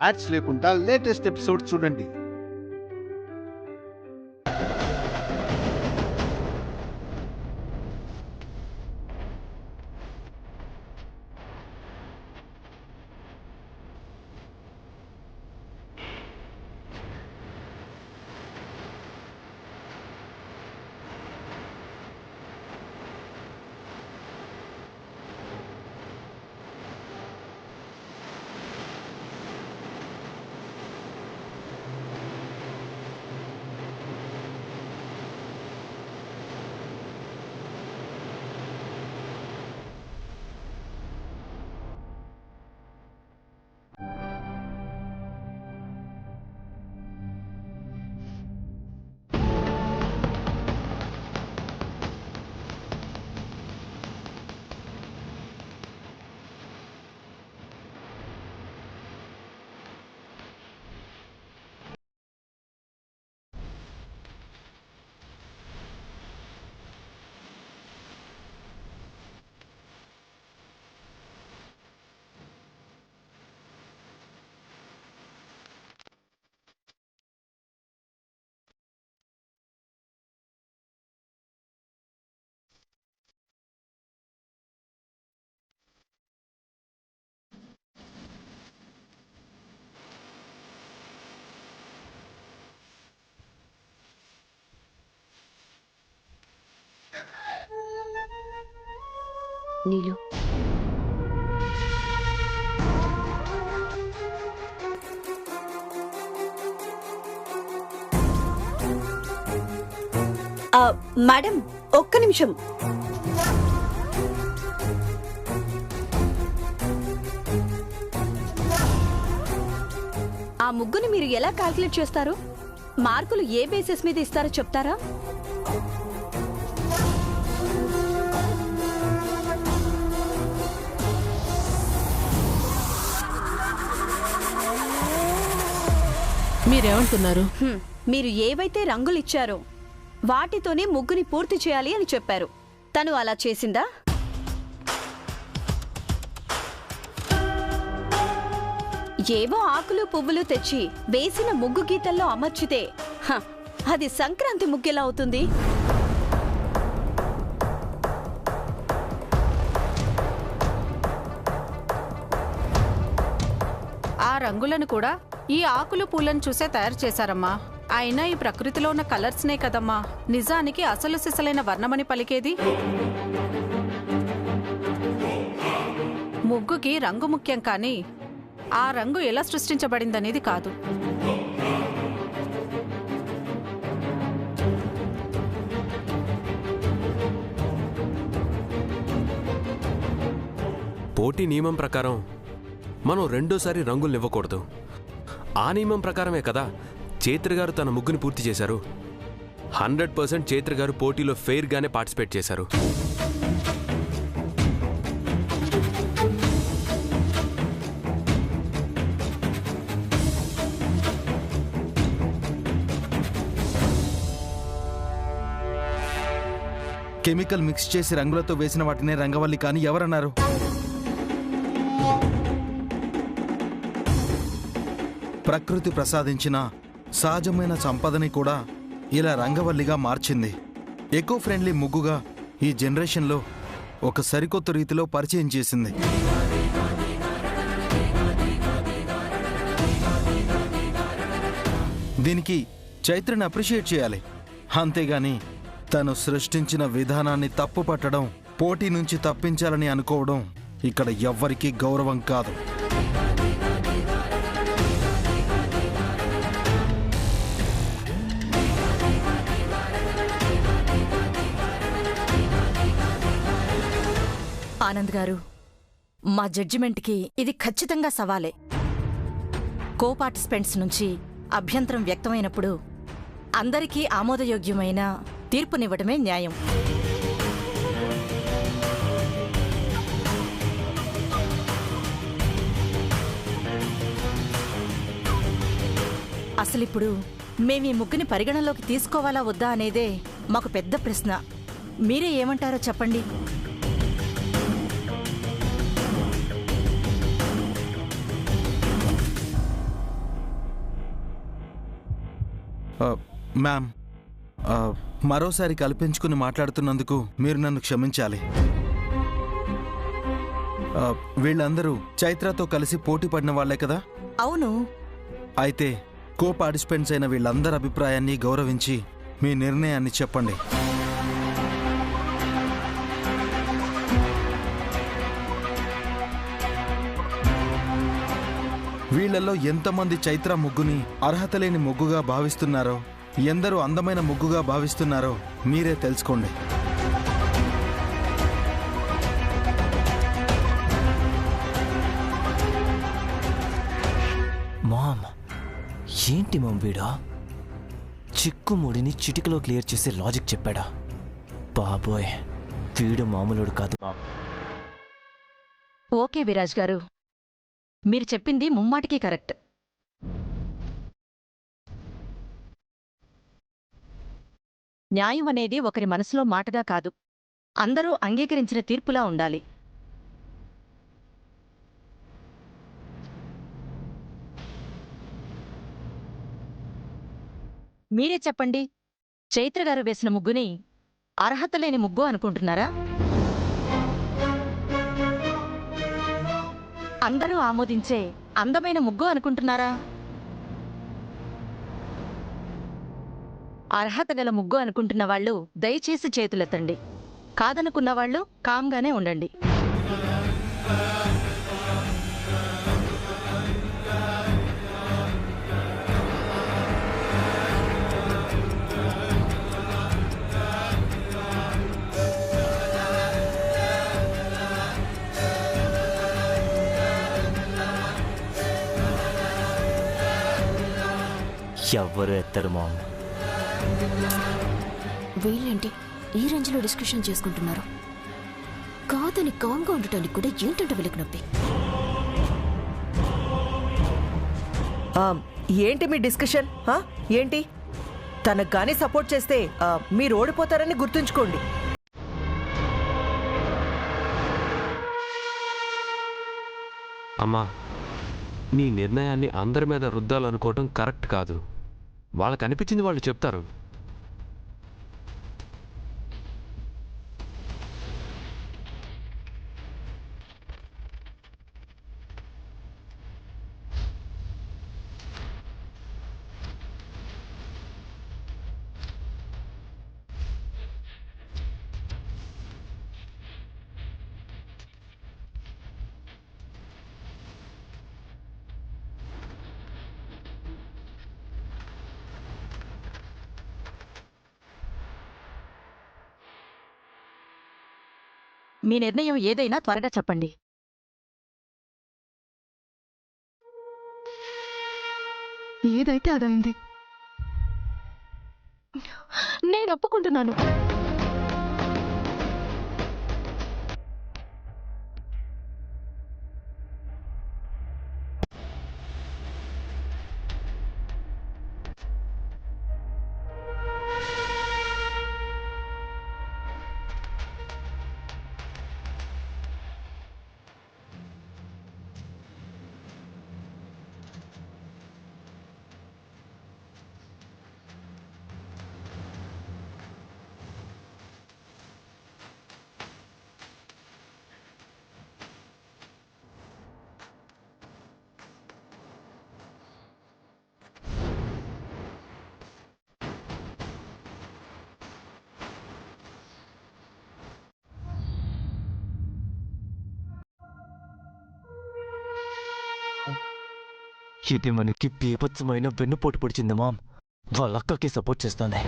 Ads లేకుండా latest episode చూడండి. నీలు madam ఒక్క నిమిషం. ఆ ముగ్గుని మీరు ఎలా క్యాల్కులేట్ చేస్తారు? మార్కులు ఏ బేసిస్ మీద ఇస్తారో చెప్తారా? మీరేమంటున్నారు? మీరు ఏవైతే రంగులు ఇచ్చారో వాటితోనే ముగ్గుని పూర్తి చేయాలి అని చెప్పారు. తను అలా చేసిందా? ఏవో ఆకులు పువ్వులు తెచ్చి వేసిన ముగ్గు గీతల్లో అమర్చితే అది సంక్రాంతి ముగ్గెలా అవుతుంది? ఆ రంగులను కూడా ఈ ఆకులు పూలను చూసే తయారు చేశారమ్మా. అయినా ఈ ప్రకృతిలో ఉన్న కలర్స్నే కదమ్మా నిజానికి అసలు సిసలైన వర్ణమని పలికేది. ముగ్గుకి రంగు ముఖ్యం కానీ ఆ రంగు ఎలా సృష్టించబడిందనేది కాదు. పోటీ నియమం ప్రకారం మనం రెండోసారి రంగులు ఇవ్వకూడదు. ఆ నియమం ప్రకారమే కదా చైత్ర గారు తన ముగ్గుని పూర్తి చేశారు. 100% చైత్ర గారు పోటీలో ఫెయిర్గానే పార్టిసిపేట్ చేశారు. కెమికల్ మిక్స్ చేసి రంగులతో వేసిన వాటినే రంగవల్లి కానీ ఎవరన్నారు? ప్రకృతి ప్రసాదించిన సహజమైన సంపదని కూడా ఇలా రంగవల్లిగా మార్చింది. ఎకో ఫ్రెండ్లీ ముగ్గుగా ఈ జనరేషన్లో ఒక సరికొత్త రీతిలో పరిచయం చేసింది. దీనికి చైత్రని అప్రిషియేట్ చేయాలి. అంతేగాని తను సృష్టించిన విధానాన్ని తప్పు పట్టడం, పోటీ నుంచి తప్పించాలని అనుకోవడం ఇక్కడ ఎవ్వరికీ గౌరవం కాదు. ఆనంద్ గారు, మా జడ్జిమెంట్కి ఇది ఖచ్చితంగా సవాలే. కో పార్టిసిపెంట్స్ నుంచి అభ్యంతరం వ్యక్తమైనప్పుడు అందరికీ ఆమోదయోగ్యమైన తీర్పునివ్వడమే న్యాయం. అసలిప్పుడు మేమీ ముగ్గుని పరిగణలోకి తీసుకోవాలా వద్దా అనేదే మాకు పెద్ద ప్రశ్న. మీరే ఏమంటారో చెప్పండి. మ్యామ్, మరోసారి కల్పించుకుని మాట్లాడుతున్నందుకు మీరు నన్ను క్షమించాలి. వీళ్ళందరూ చైత్రతో కలిసి పోటీ పడిన వాళ్లే కదా? అవును. అయితే కో పార్టిసిపెంట్స్ అయిన వీళ్ళందరి అభిప్రాయాన్ని గౌరవించి మీ నిర్ణయాన్ని చెప్పండి. వీళ్లలో ఎంతమంది చైత్ర ముగ్గుని అర్హత లేని ముగ్గుగా భావిస్తున్నారో, ఎందరూ అందమైన ముగ్గుగా భావిస్తున్నారో మీరే తెలుసుకోండి. మామ్, ఏంటి మామ్ వీడా చిక్కుముడిని చిటికలో క్లియర్ చేసే లాజిక్ చెప్పాడా? బాబోయ్, వీడు మామూలుడు కాదు. ఓకే విరాజ్ గారు, మీరు చెప్పింది ముమ్మాటికి కరెక్ట్. న్యాయం అనేది ఒకరి మనసులో మాటగా కాదు, అందరూ అంగీకరించిన తీర్పులా ఉండాలి. మీరే చెప్పండి, చైత్ర గారు వేసిన ముగ్గుని అర్హత లేని ముగ్గు అనుకుంటున్నారా? అందరూ ఆమోదించే అందమైన ముగ్గు అనుకుంటున్నారా? అర్హత గల ముగ్గు అనుకుంటున్న వాళ్ళు దయచేసి చేతులెత్తండి. కాదనుకున్న వాళ్ళు కామ్గానే ఉండండి. ఎవ్వరు ఎత్తరు మామ్. వీళ్ళేంటి ఈ రేంజ్లో డిస్కషన్ చేసుకుంటున్నారు? కాదని కామ్గా ఉండటానికి కూడా ఏంటంటే వీళ్ళకి నొప్పి. ఏంటి మీ డిస్కషన్? ఏంటి? తనకు గానీ సపోర్ట్ చేస్తే మీరు ఓడిపోతారని గుర్తుంచుకోండి. అమ్మా, నీ నిర్ణయాన్ని అందరి మీద రుద్దాలనుకోవటం కరెక్ట్ కాదు. వాళ్ళకి అనిపించింది వాళ్ళు చెప్తారు. మీ నిర్ణయం ఏదైనా త్వరగా చెప్పండి. ఏదైతే అదైంది. నేను ఒప్పుకుంటున్నాను. ఇది మనకి బీభత్సమైన వెన్నుపోటు పొడిచింది మామ్. వాళ్ళ అక్కకి సపోర్ట్ చేస్తుంది.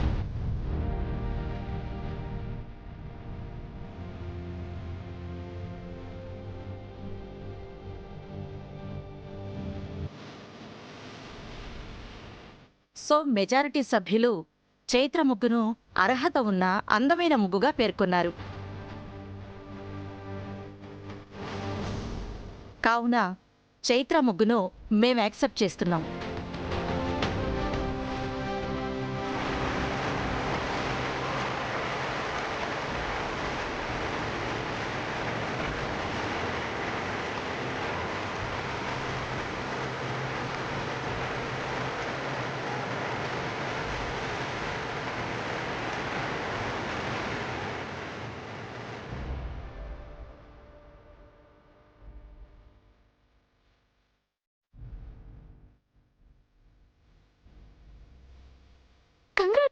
సో మెజారిటీ సభ్యులు చైత్ర ముగ్గును అర్హత ఉన్న అందమైన ముగ్గుగా పేర్కొన్నారు. కావున చైత్ర ముగ్గును మేము యాక్సెప్ట్ చేస్తున్నాం.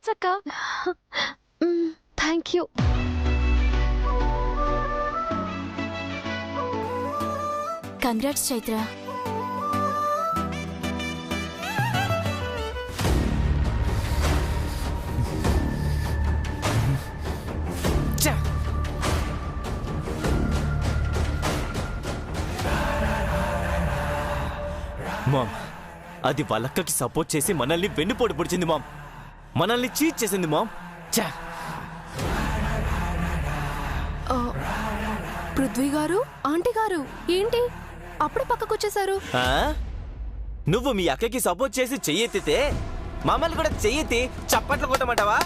కంగ్రాట్స్ అక్క. Thank you. Congrats Chaitra. Ma'am, అది వాళ్ళక్కకి సపోర్ట్ చేసి మనల్ని వెన్నుపోటు పొడిచింది మామ్. మనల్ని చీట్ చేసింది మామ్. ఛా! పృథ్వీ గారు, ఆంటీ గారు, ఏంటి అప్పుడే పక్కకొచ్చేసారు? ఆ? నువ్వు మీ అక్కకి సపోర్ట్ చేసి చెయ్యెత్తితే మమ్మల్ని కూడా చెయ్యెత్తి చప్పట్లు కొట్టమంటావా?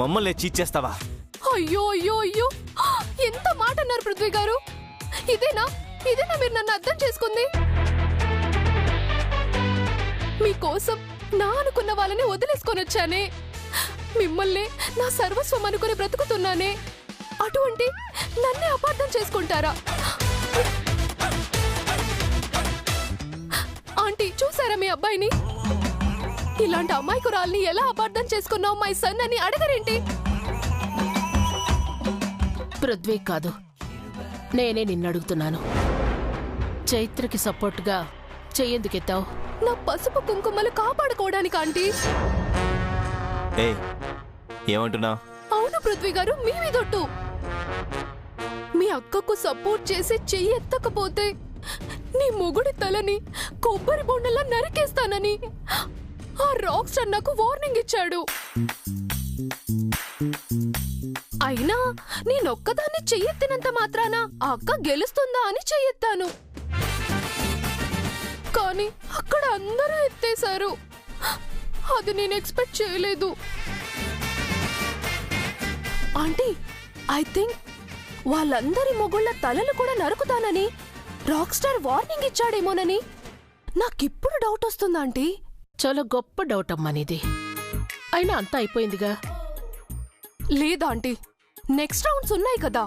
మమ్మల్ని చీట్ చేస్తావా? అయ్యో అయ్యో అయ్యో, ఎంత మాట అన్నారు పృథ్వీ గారు. ఇదేనా మీరు నన్ను అర్థం చేసుకుంది? మీకోసం నా అనుకున్న వాళ్ళని వదిలేసుకొని వచ్చానే, మిమ్మల్ని నా సర్వస్వం అనుకుని బ్రతుకుతున్నానే, అటువంటి నన్నే అపార్థం చేసుకుంటారా? ఆంటీ చూసారా మీ అబ్బాయిని? ఇలాంటి అమ్మాయికురాల్ని ఎలా అపార్థం చేసుకున్నావు మై సన్ అని అడగరేంటి? పృథ్వీ కాదు, నేనే నిన్ను అడుగుతున్నాను. చైత్రకి సపోర్ట్గా చెయ్యేందుకెత్తావు? నా పసుపు కుంకుమలు కాపాడుకోవడానికి ఆంటీ. ఏమంటున్నా? అవును పృథ్వీ గారు, మీ మీదొట్టు. మీ అక్కకు సపోర్ట్ చేసి చెయ్యి ఎత్తకపోతే నీ మొగుడి తలని కొబ్బరి బొండలా నరికేస్తానని ఆ రాక్ స్టార్ నాకు వార్నింగ్ ఇచ్చాడు. అయినా నేనొక్కదాన్ని చెయ్యెత్తినంత మాత్రాన ఆ అక్క గెలుస్తుందా అని చెయ్యెత్తాను. కానీ అక్కడ అందరూ ఎత్తేశారు. అది నేను ఎక్స్పెక్ట్ చేయలేదు. ఆంటీ, ఐ థింక్ వాళ్ళందరి మొగుళ్ళ తలలు కూడా నరుకుతానని రాక్ స్టార్ వార్నింగ్ ఇచ్చాడేమోనని నాకిప్పుడు డౌట్ వస్తుందా ఆంటీ? చాలా గొప్ప డౌట్ అమ్మా నీది. అయినా అంతా అయిపోయిందిగా. లేదా ఆంటీ, నెక్స్ట్ రౌండ్స్ ఉన్నాయి కదా.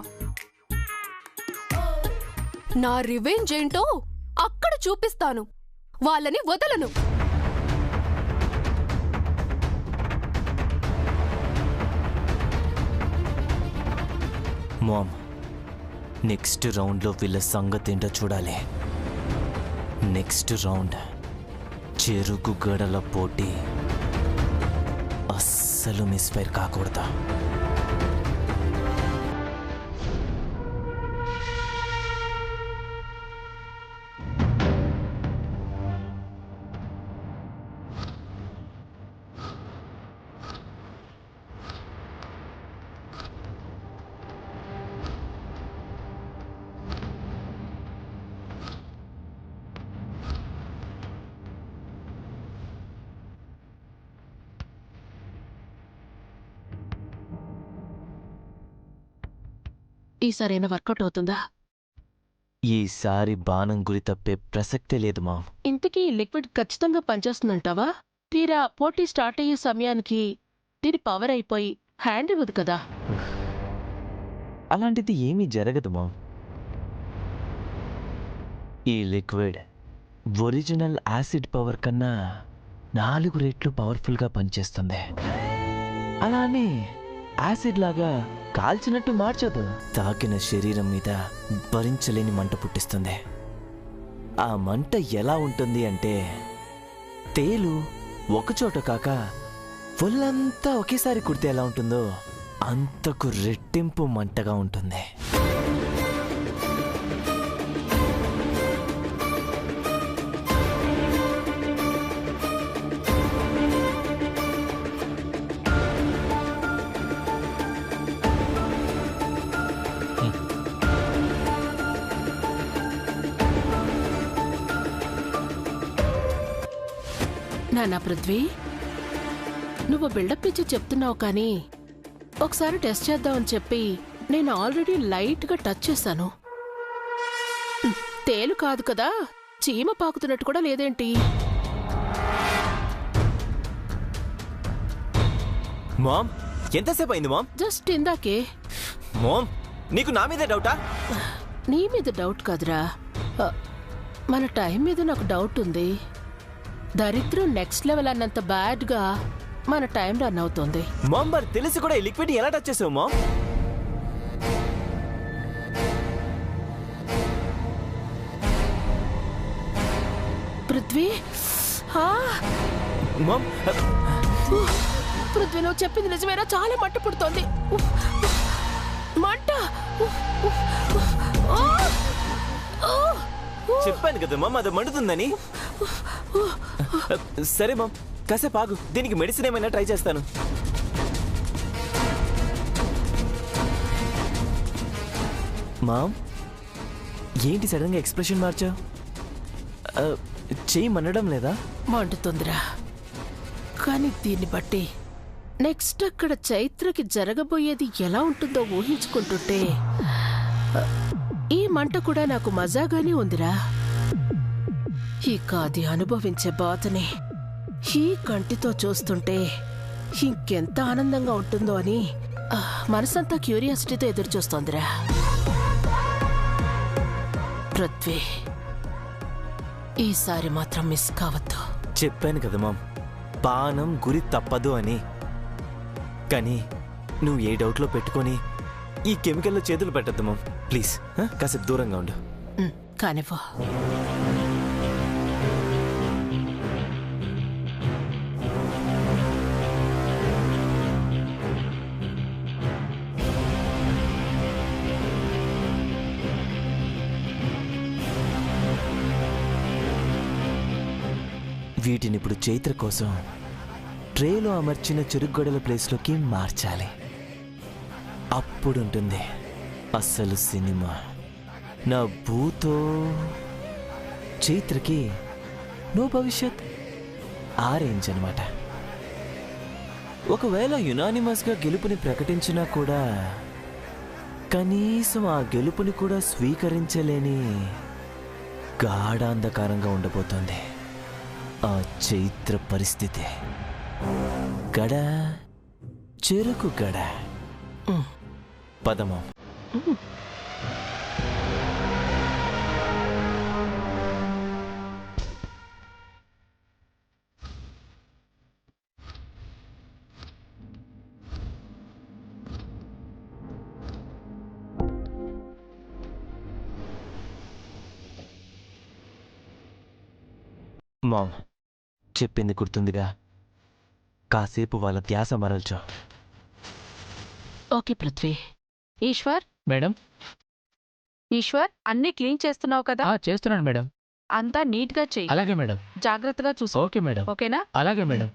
నా రివెంజ్ ఏంటో అక్కడ చూపిస్తాను. వాళ్ళని వదలను. మామ్, నెక్స్ట్ రౌండ్లో వీళ్ళ సంగతి ఏంటో చూడాలి. నెక్స్ట్ రౌండ్ చెరుకు గడల పోటీ. అస్సలు మిస్ఫైర్ కాకూడదు. ఈసారైనా వర్కౌట్ అవుతుందా? ఈసారి బాణం గురి తప్పే ప్రసక్తే లేదు మామ్. ఇంతకీ లిక్విడ్ ఖచ్చితంగా పనిచేస్తుందంటావా? తీరా పోటీ స్టార్ట్ అయ్యే సమయానికి దీని పవర్ అయిపోయి హ్యాండ్ ఇవ్వదు కదా. అలాంటిది ఏమీ జరగదు మామ్. ఈ లిక్విడ్ ఒరిజినల్ యాసిడ్ పవర్ కన్నా 4 రెట్లు పవర్ఫుల్గా పనిచేస్తుంది. అలానే యాసిడ్ లాగా కాల్చినట్టు మార్చదు. తాకిన శరీరం మీద భరించలేని మంట పుట్టిస్తుంది. ఆ మంట ఎలా ఉంటుంది అంటే, తేలు ఒకచోట కాక ఒళ్ళంతా ఒకేసారి కుడితే ఎలా ఉంటుందో అంతకు రెట్టింపు మంటగా ఉంటుంది. నానా పృథ్వీ, నువ్వు బిల్డప్ ఇచ్చి చెప్తున్నావు కానీ ఒకసారి టెస్ట్ చేద్దామని చెప్పి నేను ఆల్రెడీ లైట్గా టచ్ చేశాను. తేలు కాదు కదా, చీమ పాకుతున్నట్టు కూడా లేదేంటి? మామ్, ఎంతసేపు అయింది మామ్? జస్ట్ ఇందాకే. మామ్, నీకు నా మీదే డౌటా? నీ మీద డౌట్ కాదురా, మన టైం మీద నాకు డౌట్ ఉంది. దరిద్రం నెక్స్ట్ లెవెల్ అన్నంత బ్యాడ్గా మన టైం రన్ అవుతుంది. మామ్ మరి తెలిసి కూడా ఈ లిక్విడ్ ఎలా టచ్ చేసావు మామ్? పృథ్వీ, మామ్ పృథ్వీ నువ్వు చెప్పింది నిజమేనా? చాలా మంట పుడుతోంది. మంట. చెప్పాను కదా మామ్, అది మండుతుందని. సరే మామ్, కాసేపు ఆగు, దీనికి మెడిసిన్ ఏమైనా ట్రై చేస్తాను. మామ్ ఏంటి సడన్గా ఎక్స్ప్రెషన్ మార్చావు? చెయ్యి మండడం లేదా? మండుతుందిరా, కానీ దీన్ని బట్టి నెక్స్ట్ అక్కడ చైత్రకి జరగబోయేది ఎలా ఉంటుందో ఊహించుకుంటుంటే ఈ మంట కూడా నాకు మజాగానే ఉందిరా. ఇక అది అనుభవించే బాధని ఈ కంటితో చూస్తుంటే ఇంకెంత ఆనందంగా ఉంటుందో అని మనసంతా క్యూరియాసిటీతో ఎదురు చూస్తోందిరా. పృథ్వీ, ఈసారి మాత్రం మిస్ కావద్దు. చెప్పాను కదా మామ్, బాణం గురి తప్పదు అని. కానీ నువ్వు ఏ డౌట్లో పెట్టుకొని ఈ కెమికల్లో చేతులు పెట్టద్దు మామ్, ప్లీజ్. కాసేపు దూరంగా ఉండు. కానివ్వు. వీటిని ఇప్పుడు చైత్ర కోసం ట్రేలో అమర్చిన చెరుగ్గొడల ప్లేస్లోకి మార్చాలి. అప్పుడుంటుంది అస్సలు సినిమా. నా భూతో చైత్రకి నో భవిష్యత్, ఆ రేంజ్ అనమాట. ఒకవేళ యునానిమస్గా గెలుపుని ప్రకటించినా కూడా కనీసం ఆ గెలుపుని కూడా స్వీకరించలేని గాఢాంధకారంగా ఉండబోతోంది ఆ చైత్ర పరిస్థితి. గడ, చెరుకు గడ. పదమా. మామ్, చెప్పింది గుర్తుందిగా, కాసేపు వాళ్ళ ధ్యాస మరల్చో. ఓకే పృథ్వీ. ఈశ్వర్. మేడం. ఈశ్వర్, అన్ని క్లీన్ చేస్తున్నావు కదా? చేస్తున్నాను మేడం. అంతా నీట్ గా చెయ్యి. అలాగే మేడం. జాగ్రత్తగా చూసు. Okay madam. ఓకేనా? అలాగే మేడం.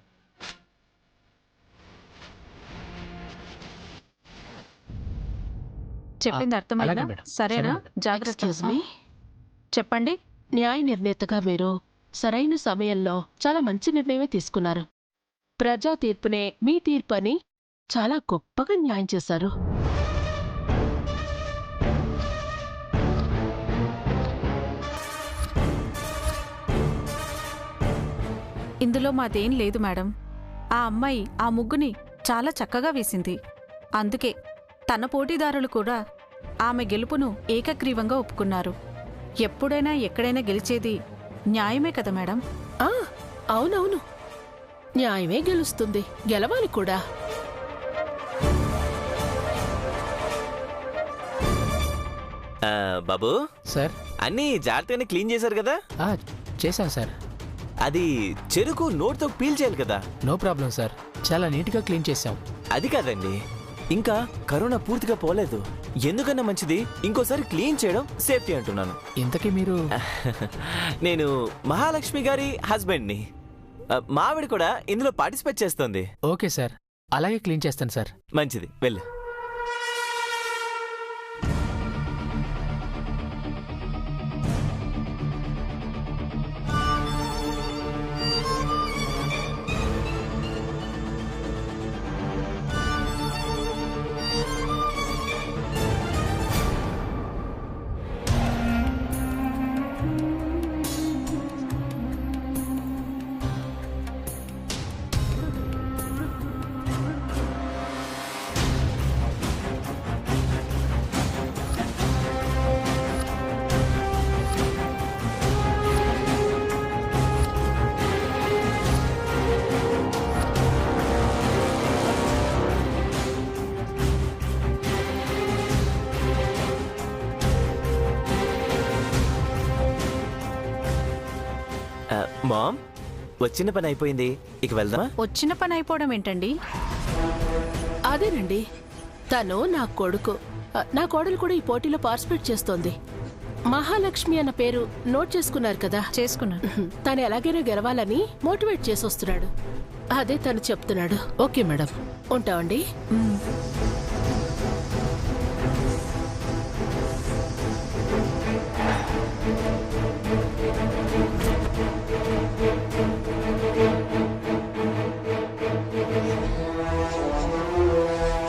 చెప్పింది అర్థమైందా? సరేనా? జాగ్రత్త. చెప్పండి. న్యాయ నిర్ణేతగా మీరు సరైన సమయంలో చాలా మంచి నిర్ణయమే తీసుకున్నారు. ప్రజా తీర్పునే మీ తీర్పు అని చాలా గొప్పగా న్యాయం చేశారు. ఇందులో మాదేం లేదు మేడం. ఆ అమ్మాయి ఆ ముగ్గుని చాలా చక్కగా వేసింది. అందుకే తన పోటీదారులు కూడా ఆమె గెలుపును ఏకగ్రీవంగా ఒప్పుకున్నారు. ఎప్పుడైనా ఎక్కడైనా గెలిచేది న్యాయమే కదా మేడం? అవునవును, న్యాయమే గెలుస్తుంది, గెలవాలి కూడా. బాబు సార్, అన్నీ జాగ్రత్తగానే క్లీన్ చేశారు కదా? చేశాను సార్. అది చెరుకు నోట్తో పీల్ చేయాలి కదా? నో ప్రాబ్లం సార్, చాలా నీట్గా క్లీన్ చేశాం. అది కాదండి, ఇంకా కరోనా పూర్తిగా పోలేదు. ఎందుకన్నా మంచిది ఇంకోసారి క్లీన్ చేయడం సేఫ్టీ అంటున్నాను. ఇంతకీ మీరు? నేను మహాలక్ష్మి గారి హస్బెండ్ని. మా ఆవిడ కూడా ఇందులో పార్టిసిపేట్ చేస్తుంది. ఓకే సార్, అలాగే క్లీన్ చేస్తాను సార్. మంచిది, వెళ్ళు. మామ్ వచ్చిన పని అయిపోయింది, ఇక వెళ్దామా? వచ్చిన పని అయిపోవడం ఏంటండి? అదేనండి, తను నా కొడుకు. నా కోడలు కూడా ఈ పోటీలో పార్టిసిపేట్ చేస్తోంది. మహాలక్ష్మి అన్న పేరు నోట్ చేసుకున్నారు కదా? చేసుకున్నాను. తను ఎలాగైనా గెలవాలని మోటివేట్ చేసి వస్తున్నాడు. అదే తను చెప్తున్నాడు. Okay madam. ఉంటామండి.